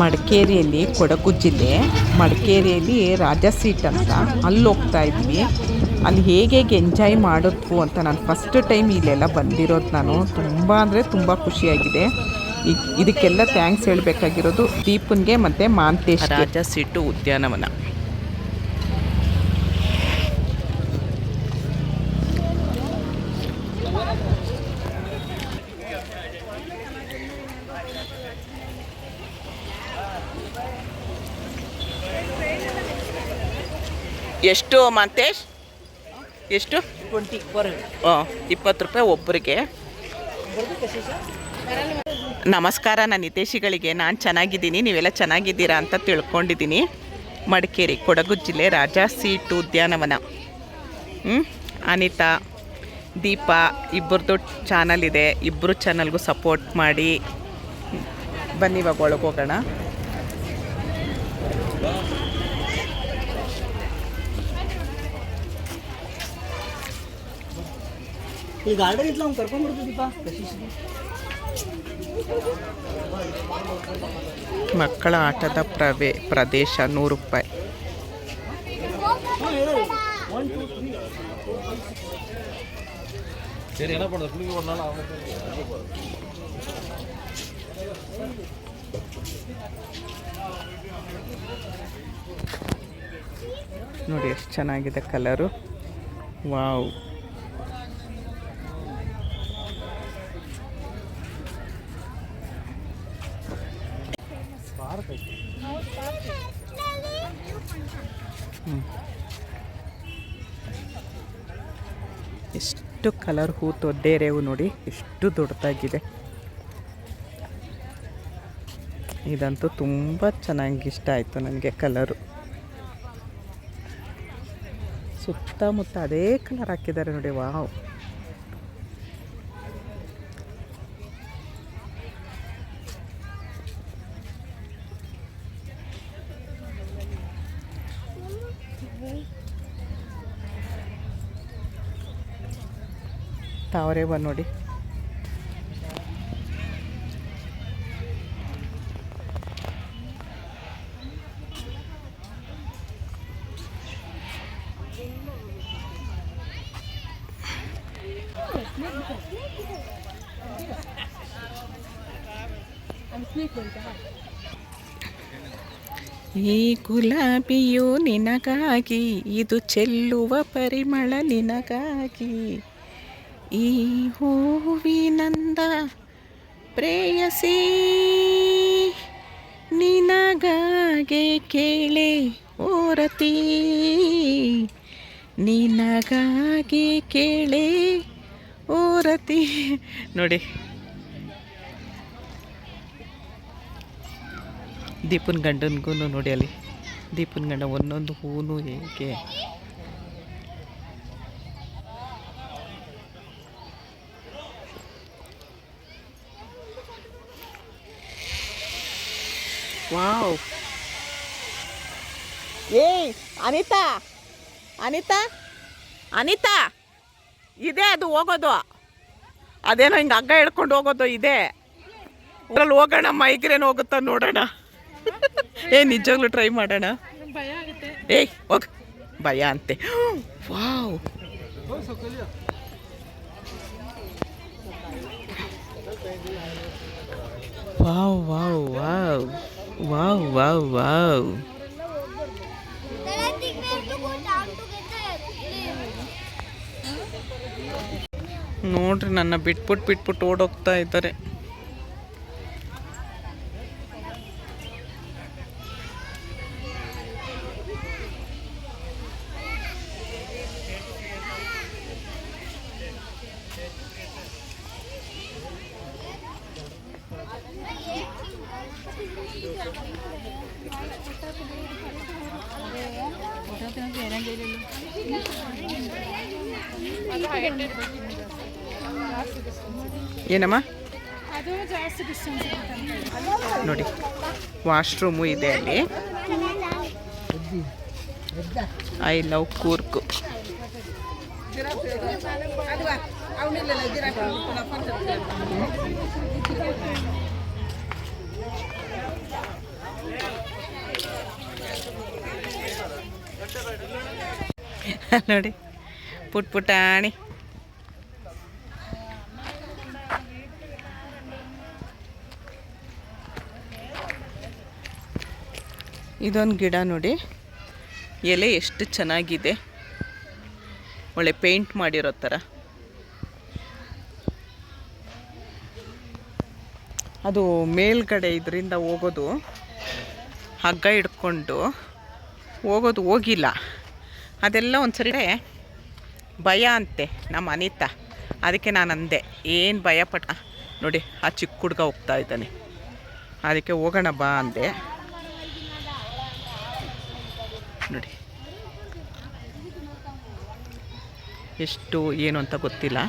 ಮಡಿಕೇರಿಯಲ್ಲಿ ಕೊಡಗು ಜಿಲ್ಲೆ ಮಡಿಕೇರಿಯಲ್ಲಿ ರಾಜಾ ಸೀಟ್ ಅಂತ ಅಲ್ಲಿ ಹೋಗ್ತಾ ಇದ್ವಿ. ಅಲ್ಲಿ ಹೇಗೆ ಎಂಜಾಯ್ ಮಾಡಿದ್ವು ಅಂತ ನಾನು ಫಸ್ಟ್ ಟೈಮ್ ಇಲ್ಲೆಲ್ಲ ಬಂದಿರೋದು. ನಾನು ತುಂಬ ಅಂದರೆ ತುಂಬ ಖುಷಿಯಾಗಿದೆ. ಇದಕ್ಕೆಲ್ಲ ಥ್ಯಾಂಕ್ಸ್ ಹೇಳಬೇಕಾಗಿರೋದು ದೀಪನ್ಗೆ ಮತ್ತು ಮಾಂತೇಶ್. ರಾಜಾ ಸೀಟು ಉದ್ಯಾನವನ ಎಷ್ಟು ಮಾಂತೇಶ್? ಎಷ್ಟು? 20 ರೂಪಾಯಿ ಒಬ್ಬರಿಗೆ. ನಮಸ್ಕಾರ ನನ್ನ ಹಿತೈಷಿಗಳಿಗೆ. ನಾನು ಚೆನ್ನಾಗಿದ್ದೀನಿ, ನೀವೆಲ್ಲ ಚೆನ್ನಾಗಿದ್ದೀರಾ ಅಂತ ತಿಳ್ಕೊಂಡಿದ್ದೀನಿ. ಮಡಿಕೇರಿ ಕೊಡಗು ಜಿಲ್ಲೆ ರಾಜಾ ಸೀಟ್ ಉದ್ಯಾನವನ. ಅನಿತಾ, ದೀಪಾ ಇಬ್ಬರದು ಚಾನಲ್ ಇದೆ. ಇಬ್ಬರು ಚಾನಲ್ಗೂ ಸಪೋರ್ಟ್ ಮಾಡಿ. ಬನ್ನಿ ಇವಾಗ ಒಳಗೆ ಹೋಗೋಣ. ಈ ಗಾರ್ಡನ್ ಇಟ್ಲ ಅವ್ನು ಕರ್ಕೊಂಡ್ಬರ್ತಿದ್ದೀಪ. ಮಕ್ಕಳ ಆಟದ ಪ್ರದೇಶ 100 ರೂಪಾಯಿ. ನೋಡಿ ಎಷ್ಟು ಚೆನ್ನಾಗಿದೆ ಕಲರು. ವಾವ್. ಎಷ್ಟು ಕಲರ್ ಹೂ ತೊಡ್ಡೇರೆವು ನೋಡಿ, ಎಷ್ಟು ದೊಡ್ಡದಾಗಿದೆ. ಇದಂತೂ ತುಂಬ ಚೆನ್ನಾಗಿ ಇಷ್ಟ ಆಯಿತು ನನಗೆ ಕಲರು. ಸುತ್ತಮುತ್ತ ಅದೇ ಕಲರ್ ಹಾಕಿದ್ದಾರೆ ನೋಡಿ. ವಾವ್. ತಾವರೆ ಹೂವು ನೋಡಿ. ಈ ಗುಲಾಬಿಯು ನಿನಗಾಗಿ, ಇದು ಚೆಲ್ಲುವ ಪರಿಮಳ ನಿನಗಾಗಿ, ಈ ಹೂವಿನಂದ ಪ್ರೇಯಸಿ ನಿನಗಾಗೆ ಕೇಳೆ ಓರತಿ, ನಿನಗಾಗೆ ಕೇಳೆ ಓರತಿ. ನೋಡಿ ದೀಪನ್ ಗಂಡನಿಗೂ ನೋಡಿ, ಅಲ್ಲಿ ದೀಪನ್ ಗಂಡ ಒಂದೊಂದು ಹೂನು ಹೇಗೆ. ವಾವ್. ಏಯ್ ಅನಿತಾ, ಅನಿತಾ, ಅನಿತಾ, ಇದೆ ಅದು ಹೋಗೋದು. ಅದೇನೋ ಹಿಂಗೆ ಹಗ್ಗ ಹಿಡ್ಕೊಂಡು ಹೋಗೋದು ಇದೆ. ಅದ್ರಲ್ಲಿ ಹೋಗೋಣ, ಮೈಗ್ರೇನ್ ಹೋಗುತ್ತಾ ನೋಡೋಣ. ನಿಜವಾಗ್ಲೂ ಟ್ರೈ ಮಾಡೋಣ. ಏಯ್ ಹೋಗ, ಭಯ ಅಂತೆ. Wow. Wow wow wow wow wow wow. ನೋಡ್ರಿ, ನನ್ನ ಬಿಟ್ಬಿಟ್ಟು ಓಡೋಗ್ತಾ ಇದ್ದಾರೆ. ಏನಮ್ಮ ನೋಡಿ, ವಾಶ್ರೂಮು ಇದೆ ಅಲ್ಲಿ. I love Coorg. ನೋಡಿ ಪುಟಾಣಿ. ಇದೊಂದು ಗಿಡ ನೋಡಿ, ಎಲೆ ಎಷ್ಟು ಚೆನ್ನಾಗಿದೆ, ಒಳ್ಳೆ ಪೇಂಟ್ ಮಾಡಿರೋ ಥರ. ಅದು ಮೇಲ್ಗಡೆ ಇದರಿಂದ ಹೋಗೋದು, ಹಗ್ಗ ಹಿಡ್ಕೊಂಡು ಹೋಗೋದು ಹೋಗಿಲ್ಲ. ಅದೆಲ್ಲ ಒಂದ್ಸರಿ ಭಯ ಅಂತೆ ನಮ್ಮ ಅನಿತಾ. ಅದಕ್ಕೆ ನಾನು ಅಂದೆ, ಏನು ಭಯ ಪಟ್ಟ ನೋಡಿ, ಆ ಚಿಕ್ಕ ಹುಡ್ಗ ಹೋಗ್ತಾ ಇದ್ದಾನೆ, ಅದಕ್ಕೆ ಹೋಗೋಣ ಬಾ ಅಂದೆ. ನೋಡಿ ಎಷ್ಟು ಏನು ಅಂತ ಗೊತ್ತಿಲ್ಲ.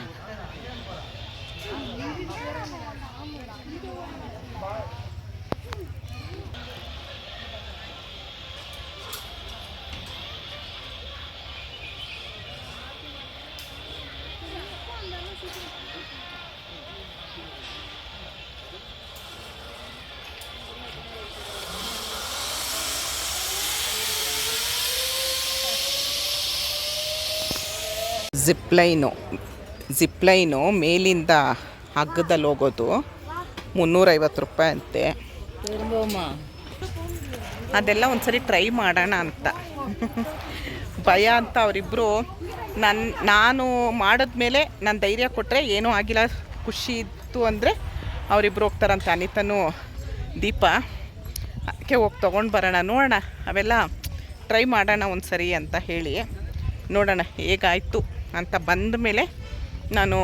ಜಿಪ್ಲೈನು ಮೇಲಿಂದ ಹಗ್ಗದಲ್ಲಿ ಹೋಗೋದು 350 ರೂಪಾಯಿ ಅಂತೆ. ಅದೆಲ್ಲ ಒಂದ್ಸರಿ ಟ್ರೈ ಮಾಡೋಣ ಅಂತ ಭಯ ಅಂತ ಅವರಿಬ್ಬರು. ನಾನು ಮಾಡಿದ್ಮೇಲೆ ನಾನು ಧೈರ್ಯ ಕೊಟ್ಟರೆ ಏನೂ ಆಗಿಲ್ಲ, ಖುಷಿ ಇತ್ತು ಅಂದರೆ ಅವರಿಬ್ಬರು ಹೋಗ್ತಾರಂತೆ, ಅನಿತನೂ ದೀಪ. ಅದಕ್ಕೆ ಹೋಗಿ ತೊಗೊಂಡು ಬರೋಣ, ನೋಡೋಣ, ಅವೆಲ್ಲ ಟ್ರೈ ಮಾಡೋಣ ಒಂದು ಸರಿ ಅಂತ ಹೇಳಿ ನೋಡೋಣ ಹೇಗಾಯಿತು ಅಂತ ಬಂದ ಮೇಲೆ ನಾನು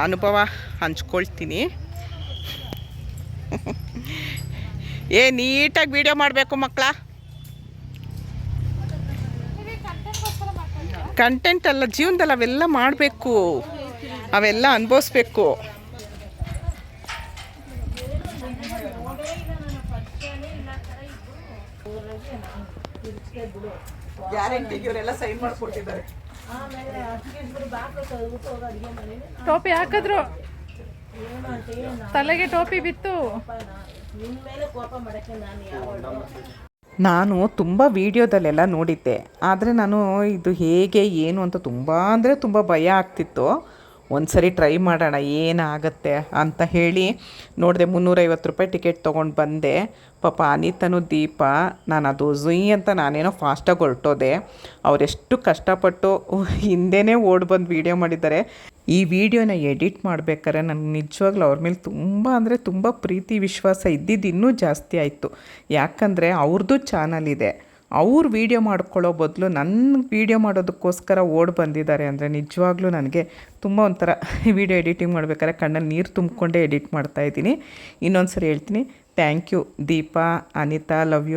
ಅನುಭವ ಹಂಚ್ಕೊಳ್ತೀನಿ. ನೀಟಾಗಿ ವಿಡಿಯೋ ಮಾಡಬೇಕು ಮಕ್ಕಳ. ಕಂಟೆಂಟ್ ಅಲ್ಲ, ಜೀವನದಲ್ಲಿ ಅವೆಲ್ಲ ಮಾಡಬೇಕು, ಅವೆಲ್ಲ ಅನುಭವಿಸ್ಬೇಕು. ಗ್ಯಾರಂಟಿಗೆ ಇವರೆಲ್ಲ ಸೈನ್ ಮಾಡಿಕೊಟ್ಟಿದ್ದಾರೆ. ಟೋಪಿ ಹಾಕಿದ್ರು, ತಲೆಗೆ ಟೋಪಿ ಬಿತ್ತು. ನಾನು ತುಂಬ ವೀಡಿಯೋದಲ್ಲೆಲ್ಲ ನೋಡಿದ್ದೆ, ಆದರೆ ನಾನು ಇದು ಹೇಗೆ ಏನು ಅಂತ ತುಂಬ ಭಯ ಆಗ್ತಿತ್ತು. ಒಂದು ಸರಿ ಟ್ರೈ ಮಾಡೋಣ ಏನಾಗುತ್ತೆ ಅಂತ ಹೇಳಿ ನೋಡಿದೆ. 350 ರೂಪಾಯಿ ಟಿಕೆಟ್ ತೊಗೊಂಡು ಬಂದೆ. ಪಾಪ ಅನಿತನು ದೀಪ, ನಾನು ಅದು ಝುಯ್ ಅಂತ ನಾನೇನೋ ಫಾಸ್ಟಾಗಿ ಹೊರಟೋದೆ. ಅವರೆಷ್ಟು ಕಷ್ಟಪಟ್ಟು ಹಿಂದೆನೇ ಓಡಿ ಬಂದು ವೀಡಿಯೋ ಮಾಡಿದ್ದಾರೆ. ಈ ವಿಡಿಯೋನ ಎಡಿಟ್ ಮಾಡಬೇಕಾದ್ರೆ ನನಗೆ ನಿಜವಾಗ್ಲೂ ಅವ್ರ ಮೇಲೆ ತುಂಬ ಪ್ರೀತಿ ವಿಶ್ವಾಸ ಇದ್ದಿದ್ದು ಇನ್ನೂ ಜಾಸ್ತಿ ಆಯಿತು. ಯಾಕಂದರೆ ಅವ್ರದ್ದು ಚಾನಲ್ ಇದೆ, ಅವ್ರು ವೀಡಿಯೋ ಮಾಡ್ಕೊಳ್ಳೋ ಬದಲು ನನ್ನ ವೀಡಿಯೋ ಮಾಡೋದಕ್ಕೋಸ್ಕರ ಓಡಿ ಬಂದಿದ್ದಾರೆ ಅಂದರೆ ನಿಜವಾಗ್ಲೂ ನನಗೆ ತುಂಬ ಒಂಥರ ವೀಡಿಯೋ ಎಡಿಟಿಂಗ್ ಮಾಡ್ಬೇಕಾದ್ರೆ ಕಣ್ಣಲ್ಲಿ ನೀರು ತುಂಬಿಕೊಂಡೇ ಎಡಿಟ್ ಮಾಡ್ತಾಯಿದ್ದೀನಿ. ಇನ್ನೊಂದು ಸರಿ ಹೇಳ್ತೀನಿ, thank you Deepa, Anita, love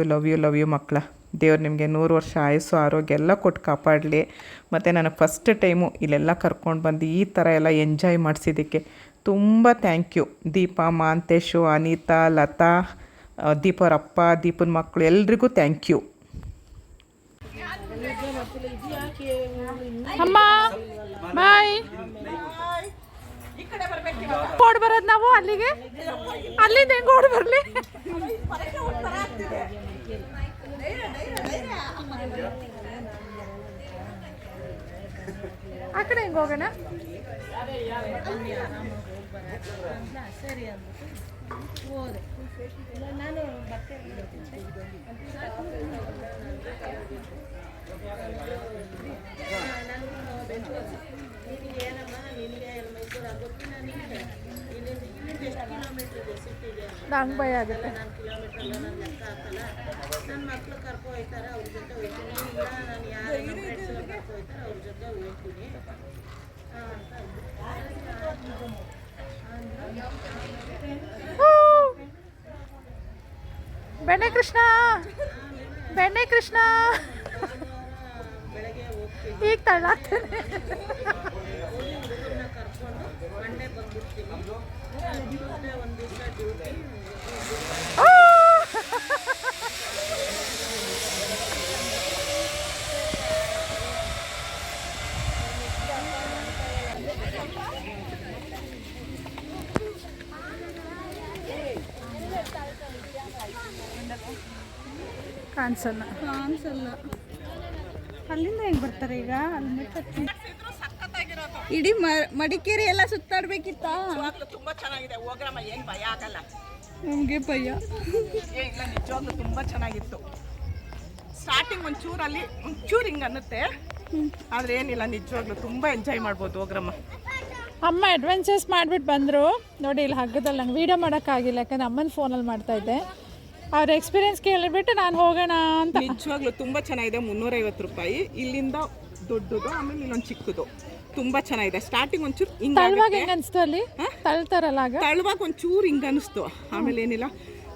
you ಮಕ್ಕಳ. ದೇವ್ರು ನಿಮಗೆ 100 ವರ್ಷ ಆಯಸ್ಸು ಆರೋಗ್ಯ ಎಲ್ಲ ಕೊಟ್ಟು ಕಾಪಾಡಲಿ. ಮತ್ತು ನನಗೆ ಫಸ್ಟ್ ಟೈಮು ಇಲ್ಲೆಲ್ಲ ಕರ್ಕೊಂಡು ಬಂದು ಈ ಥರ ಎಲ್ಲ ಎಂಜಾಯ್ ಮಾಡಿಸಿದ್ದಕ್ಕೆ ತುಂಬ ಥ್ಯಾಂಕ್ ಯು. ದೀಪಾ, ಮಾಂತೇಶು, ಅನಿತಾ, ಲತಾ, ದೀಪರಪ್ಪ, ದೀಪನ ಮಕ್ಕಳು ಎಲ್ರಿಗೂ ಥ್ಯಾಂಕ್ ಯು. ಅಮ್ಮ ಬಾಯ್. ಓಡ್ ಬರೋದು ನಾವು ಅಲ್ಲಿಗೆ, ಅಲ್ಲಿಂದ ಹೆಂಗೆ ಓಡ್ ಬರಲಿ? ಆ ಕಡೆ ಹೆಂಗೆ ಹೋಗೋಣ? ನಂಗೆ ಭಯ ಆಗುತ್ತೆ. ನನ್ನ ಮಕ್ಕಳು ಕರ್ಕೊ ಹೋಗ್ತಾರೆ, ಅವ್ರ ಜೊತೆ ಹೋಗ್ತೀನಿ. ಇಲ್ಲ ನಾನು ಯಾರು ನಮ್ಮ ಫ್ರೆಂಡ್ಸ್ ಕರ್ಕೊ ಹೋಗ್ತಾರೆ, ಅವ್ರ ಜೊತೆ ಹೋಗ್ತೀನಿ ಬೆಣ್ಣೆ ಕೃಷ್ಣ ಬೆಳಗ್ಗೆ ಹೋಗ್ತೀನಿ. ಈಗ ತಳ್ಳಾಗ್ತೇನೆ. ಹುಡುಗರನ್ನ ಕರ್ಕೊಂಡು ಮಂಡೆ ಬಂದ್ಬಿಡ್ತೀನಿ. ಟ್ಯೂಸ್ಡೇ ಒಂದು ದಿವಸ ಡ್ಯೂಟಿ. ಕಾಣಿಸಲ್ಲ. ಅಲ್ಲಿಂದ ಹೆಂಗ್ ಬರ್ತಾರೆ ಈಗ ಅಲ್ಲಿ ಇಡೀ ಮಡಿಕೇರಿ ಎಲ್ಲ ಸುತ್ತಾಡ್ಬೇಕಿತ್ತ? ತುಂಬಾ ಚೆನ್ನಾಗಿದೆ, ಹೋಗ್ರಮ್ಮ, ಏನ್ ಭಯ ಆಗಲ್ಲ. ನಮ್ಗೆ ಭಯ. ಇಲ್ಲ, ನಿಜವಾಗ್ಲೂ ತುಂಬಾ ಚೆನ್ನಾಗಿತ್ತು. ಸ್ಟಾರ್ಟಿಂಗ್ ಒಂಚೂರು ಹಿಂಗ ಅನ್ನತ್ತೆ, ಆದ್ರೆ ಏನಿಲ್ಲ, ನಿಜವಾಗ್ಲೂ ತುಂಬಾ ಎಂಜಾಯ್ ಮಾಡ್ಬೋದು. ಹೋಗ್ರಮ್ಮ. ಅಮ್ಮ ಅಡ್ವೆಂಚರ್ಸ್ ಮಾಡ್ಬಿಟ್ಟು ಬಂದರು ನೋಡಿ. ಇಲ್ಲಿ ಹಗ್ಗದಲ್ಲಿ ನಂಗೆ ವೀಡಿಯೋ ಮಾಡೋಕ್ಕಾಗಿಲ್ಲ, ಯಾಕಂದ್ರೆ ಅಮ್ಮನ ಫೋನಲ್ಲಿ ಮಾಡ್ತಾ ಇದ್ದೆ. ಅವ್ರ ಎಕ್ಸ್ಪೀರಿಯನ್ಸ್ ಕೇಳಿಬಿಟ್ಟು ನಾನು ಹೋಗೋಣ ಅಂತ. ನಿಜವಾಗ್ಲೂ ತುಂಬಾ ಚೆನ್ನಾಗಿದೆ. 350 ರೂಪಾಯಿ. ಇಲ್ಲಿಂದ ದೊಡ್ಡದು, ಆಮೇಲೆ ಇನ್ನೊಂದು ಚಿಕ್ಕದು. ತುಂಬಾ ಚೆನ್ನಾಗಿದೆ. ಸ್ಟಾರ್ಟಿಂಗ್ ಒಂಚೂರು ತಳ್ಳುವಾಗ ಹೆಂಗ ಅನಿಸ್ತು? ಅಲ್ಲಿ ತಳ್ತಾರಲ್ಲ, ಆಗ ತಳ್ಳುವಾಗ ಒಂಚೂರು ಹಿಂಗ ಅನಿಸ್ತು. ಆಮೇಲೆ ಏನಿಲ್ಲ,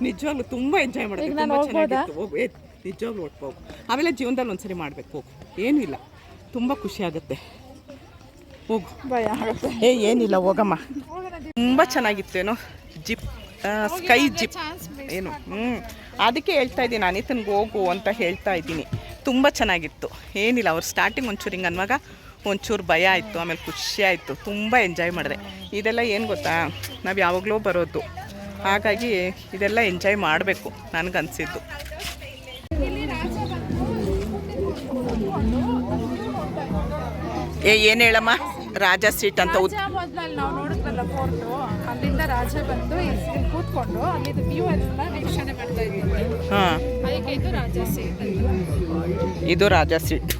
ನಿಜವಾಗ್ಲೂ ತುಂಬಾ ಎಂಜಾಯ್ ಮಾಡಿದೆ. ತುಂಬಾ ಚೆನ್ನಾಗಿತ್ತು. ನಿಜವಾಗ್ಲೂ ಹೋಗ್ಬೋದು. ಆಮೇಲೆ ಜೀವನದಲ್ಲಿ ಒಂದ್ಸರಿ ಮಾಡ್ಬೇಕು. ಹೋಗು, ಏನಿಲ್ಲ, ತುಂಬಾ ಖುಷಿ ಆಗುತ್ತೆ. ಹೋಗು, ಭಯ ಆಗುತ್ತೆ. ಏನಿಲ್ಲ, ಹೋಗಮ್ಮ. ತುಂಬಾ ಚೆನ್ನಾಗಿತ್ತೇನೋ ಜಿಪ್, ಸ್ಕೈ ಜಿಪ್ ಏನು. ಅದಕ್ಕೆ ಹೇಳ್ತಾ ಇದ್ದೀನಿ, ಅನಿತನ್ಗೆ ಹೋಗು ಅಂತ ಹೇಳ್ತಾ ಇದ್ದೀನಿ. ತುಂಬ ಚೆನ್ನಾಗಿತ್ತು. ಏನಿಲ್ಲ, ಅವ್ರು ಸ್ಟಾರ್ಟಿಂಗ್ ಒಂಚೂರು ಹಿಂಗೆ ಅನ್ನುವಾಗ ಒಂಚೂರು ಭಯ ಆಯಿತು, ಆಮೇಲೆ ಖುಷಿ ಆಯಿತು. ತುಂಬ ಎಂಜಾಯ್ ಮಾಡಿದೆ. ಇದೆಲ್ಲ ಏನು ಗೊತ್ತಾ, ನಾವು ಯಾವಾಗಲೂ ಬರೋದು, ಹಾಗಾಗಿ ಇದೆಲ್ಲ ಎಂಜಾಯ್ ಮಾಡಬೇಕು ನನಗನ್ಸಿದ್ದು. ಏನು ಹೇಳಮ್ಮ, ರಾಜ ಸೀಟ್ ಅಂತ ಮೊದಲಲ್ಲಿ ನಾವು ನೋಡಿದ್ವಲ್ಲ ಫೋರ್ಟು, ಅಲ್ಲಿಂದ ರಾಜ ಬಂದು ಇಲ್ಲಿ ಕೂತ್ಕೊಂಡು ಅಲ್ಲಿದ್ದು ವ್ಯೂ ಎಲ್ಲ ವೀಕ್ಷಣೆ ಮಾಡ್ತಾ ಇದ್ದೀವಿ. ಹಾಂ, ಅದಕ್ಕೆ ಇದು ರಾಜ ಸೀಟ್. ಇದು ರಾಜ ಸೀಟ್.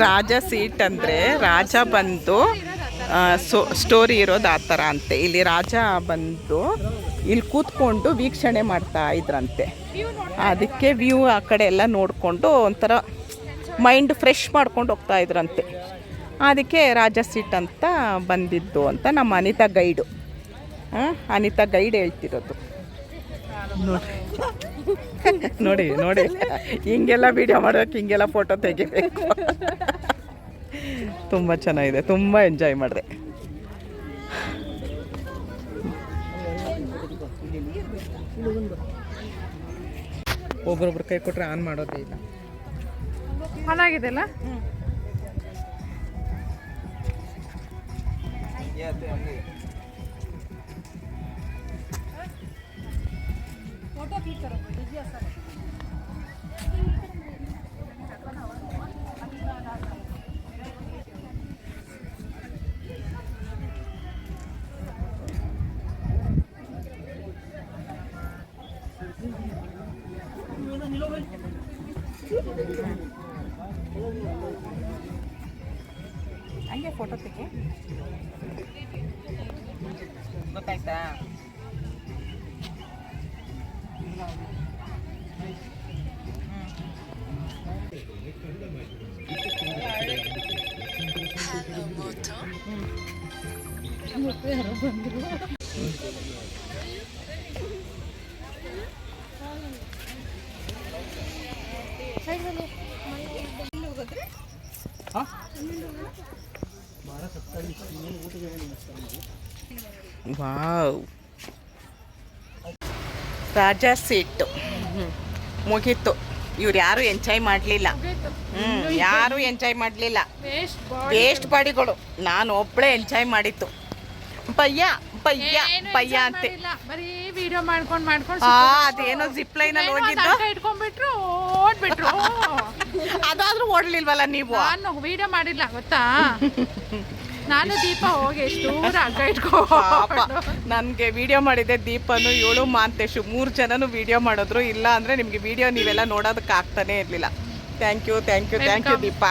ರಾಜ ಸೀಟ್ ಅಂದರೆ ರಾಜ ಬಂದು ಸ್ಟೋರಿ ಇರೋದು ಆ ಥರ ಅಂತೆ. ಇಲ್ಲಿ ರಾಜ ಬಂದು ಇಲ್ಲಿ ಕೂತ್ಕೊಂಡು ವೀಕ್ಷಣೆ ಮಾಡ್ತಾ ಇದ್ರಂತೆ. ಅದಕ್ಕೆ ವ್ಯೂ ಆ ಕಡೆ ಎಲ್ಲ ನೋಡಿಕೊಂಡು ಒಂಥರ ಮೈಂಡ್ ಫ್ರೆಶ್ ಮಾಡ್ಕೊಂಡು ಹೋಗ್ತಾ ಇದ್ರಂತೆ. ಅದಕ್ಕೆ ರಾಜ ಸೀಟ್ ಅಂತ ಬಂದಿದ್ದು ಅಂತ ನಮ್ಮ ಅನಿತಾ ಗೈಡು, ಅನಿತಾ ಗೈಡ್ ಹೇಳ್ತಿರೋದು. ನೋಡಿ ನೋಡಿ, ಹಿಂಗೆಲ್ಲ ವಿಡಿಯೋ ಮಾಡೋಕ್ಕೆ, ಹಿಂಗೆಲ್ಲ ಫೋಟೋ ತೆಗಿಬೇಕು. ತುಂಬ ಚೆನ್ನಾಗಿದೆ, ತುಂಬ ಎಂಜಾಯ್ ಮಾಡಿದೆ. ಒಬ್ರೊಬ್ರು ಕೈ ಕೊಟ್ಟರೆ ಆನ್ ಮಾಡೋದೇ ಇಲ್ಲ. ಚೆನ್ನಾಗಿದೆಲ್ಲ. ಹಂಗೆ ಫೋಟೋ ತೆಗಿ, ಗೊತ್ತಾಯ್ತಾ? ವಾವ್, ರಾಜ ಸೀಟು ಮುಗೀತು. ಇವ್ರು ಯಾರು ಎಂಜಾಯ್ ಮಾಡಲಿಲ್ಲ. ಯಾರು ಎಂಜಾಯ್ ಮಾಡಲಿಲ್ಲ. ವೇಸ್ಟ್ ಬಾಡಿಗಳು. ನಾನು ಒಬ್ಬಳೇ ಎಂಜಾಯ್ ಮಾಡಿತ್ತು. ಪಯ್ಯ ಪಯ್ಯ ಪಯ್ಯ ಅಂತೆ. ಬರೀ ವಿಡಿಯೋ ಮಾಡ್ಕೊಂಡು ಅದೇನೋ ಜಿಪ್ ಲೈನಲ್ಲಿ ಹೋಗಿದ್ದು ಇಟ್ಕೊಂಡ್ಬಿಟ್ರು, ಓಡ್ಬಿಟ್ರು. ಅದಾದ್ರೂ ಓಡ್ಲಿಲ್ವಲ್ಲ ನೀವು? ನಾನು ವಿಡಿಯೋ ಮಾಡಿಲ್ಲ ಗೊತ್ತಾ. ನಾನು ದೀಪ ಹೋಗಿ ಎಷ್ಟು ದೂರ ಹಗ್ಗ ಇಟ್ಕೋ. ನನಗೆ ವಿಡಿಯೋ ಮಾಡಿದ್ದೆ ದೀಪನು, ಇವಳು ಮಾಂತೇಶು, 3 ಜನನು ವಿಡಿಯೋ ಮಾಡಿದ್ರು. ಇಲ್ಲ ಅಂದರೆ ನಿಮಗೆ ವಿಡಿಯೋ ನೀವೆಲ್ಲ ನೋಡೋದಕ್ಕೆ ಆಗ್ತಾನೇ ಇರಲಿಲ್ಲ. Thank you thank you thank you Deepa.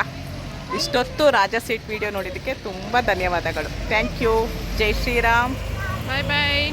ಇಷ್ಟೊತ್ತು ರಾಜ ಸೀಟ್ ವಿಡಿಯೋ ನೋಡಿದ್ದಕ್ಕೆ ತುಂಬ ಧನ್ಯವಾದಗಳು. Thank you. ಜೈ ಶ್ರೀರಾಮ್. ಬಾಯ್ ಬಾಯ್.